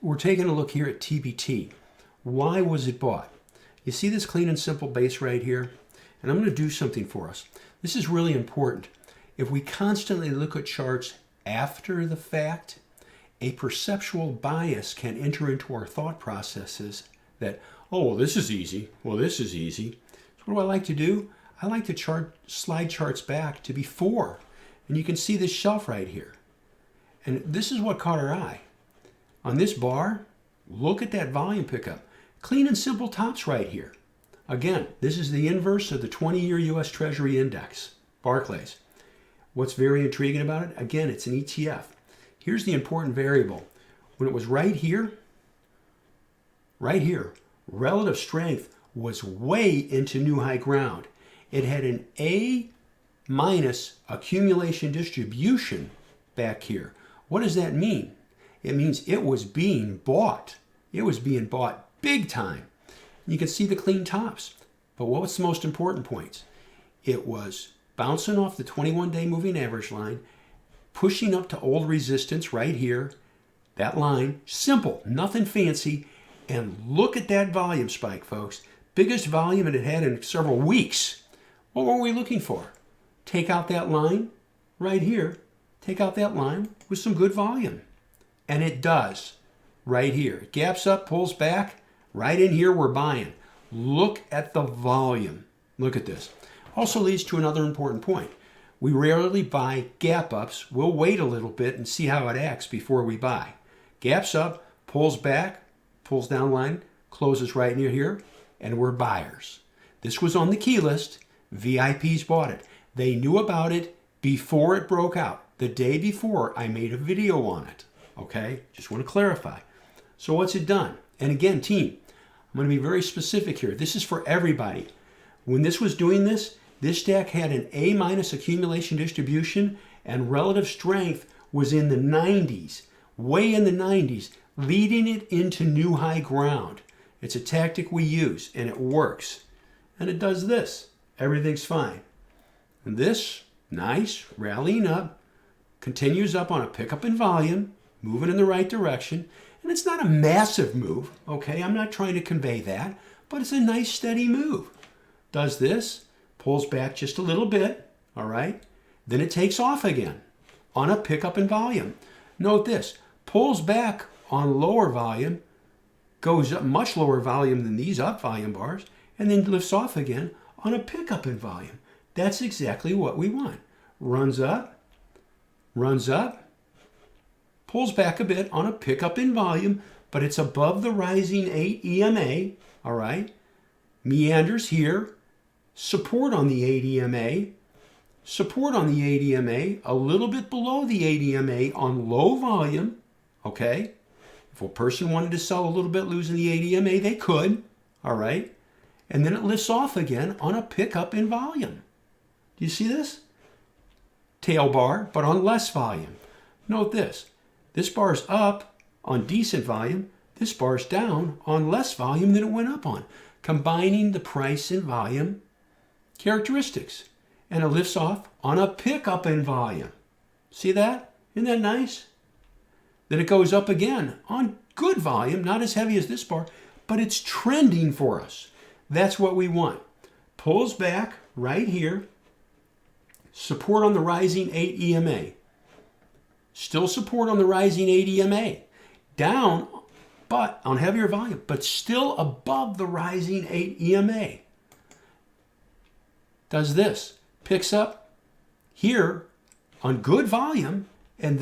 we're taking a look here at TBT. Why was it bought? You see this clean and simple base right here? And I'm going to do something for us. This is really important. If we constantly look at charts after the fact, a perceptual bias can enter into our thought processes that, oh, well, this is easy. Well, this is easy. So what do I like to do? I like to slide charts back to before. And you can see this shelf right here. And this is what caught our eye. On this bar, look at that volume pickup. Clean and simple tops right here. Again, this is the inverse of the 20-year U.S. Treasury Index, Barclays. What's very intriguing about it? Again, it's an ETF. Here's the important variable. When it was right here, relative strength was way into new high ground. It had an A- accumulation distribution back here. What does that mean? It means it was being bought. It was being bought big time. You can see the clean tops. But what was the most important points? It was bouncing off the 21-day moving average line, pushing up to old resistance right here. That line, simple, nothing fancy. And look at that volume spike, folks. Biggest volume it had in several weeks. What were we looking for? Take out that line right here. Take out that line with some good volume. And it does right here. It gaps up, pulls back. Right in here, we're buying. Look at the volume. Look at this. Also leads to another important point. We rarely buy gap ups. We'll wait a little bit and see how it acts before we buy. Gaps up, pulls back, pulls down line, closes right near here, and we're buyers. This was on the key list. VIPs bought it. They knew about it before it broke out. The day before, I made a video on it. Okay? Just want to clarify. So what's it done? And again, team, I'm going to be very specific here. This is for everybody. When this was doing this, this stack had an A- accumulation distribution, and relative strength was in the 90s, way in the 90s, leading it into new high ground. It's a tactic we use, and it works. And it does this. Everything's fine. And this, nice, rallying up, continues up on a pickup in volume, moving in the right direction. And it's not a massive move, okay? I'm not trying to convey that, but it's a nice steady move. Does this, pulls back just a little bit, all right? Then it takes off again on a pickup in volume. Note this, pulls back on lower volume, goes up much lower volume than these up volume bars, and then lifts off again on a pickup in volume. That's exactly what we want. Runs up, pulls back a bit on a pickup in volume, but it's above the rising 8 EMA, all right? Meanders here, support on the 8 EMA, support on the 8 EMA, a little bit below the 8 EMA on low volume, okay? If a person wanted to sell a little bit losing the 8 EMA, they could, all right? And then it lifts off again on a pickup in volume. Do you see this? Tail bar, but on less volume. Note this. This bar's up on decent volume. This bar's down on less volume than it went up on, combining the price and volume characteristics. And it lifts off on a pickup in volume. See that? Isn't that nice? Then it goes up again on good volume, not as heavy as this bar, but it's trending for us. That's what we want. Pulls back right here. Support on the rising 8 EMA. Still support on the rising 8 EMA. Down, but on heavier volume, but still above the rising 8 EMA. Does this. Picks up here on good volume, and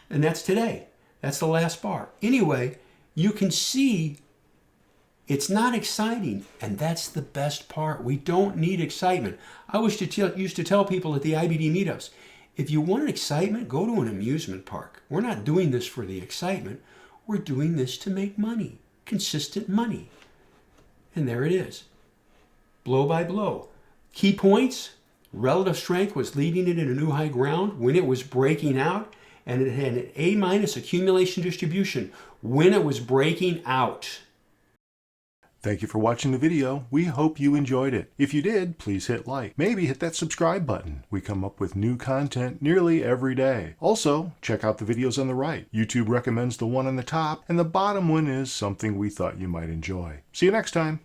that's today. That's the last bar. Anyway, you can see it's not exciting, and that's the best part. We don't need excitement. I used to tell people at the IBD meetups, if you want excitement, go to an amusement park. We're not doing this for the excitement. We're doing this to make money, consistent money. And there it is, blow by blow. Key points, relative strength was leading it into new high ground when it was breaking out, and it had an A- accumulation distribution when it was breaking out. Thank you for watching the video. We hope you enjoyed it. If you did, please hit like. Maybe hit that subscribe button. We come up with new content nearly every day. Also, check out the videos on the right. YouTube recommends the one on the top, and the bottom one is something we thought you might enjoy. See you next time.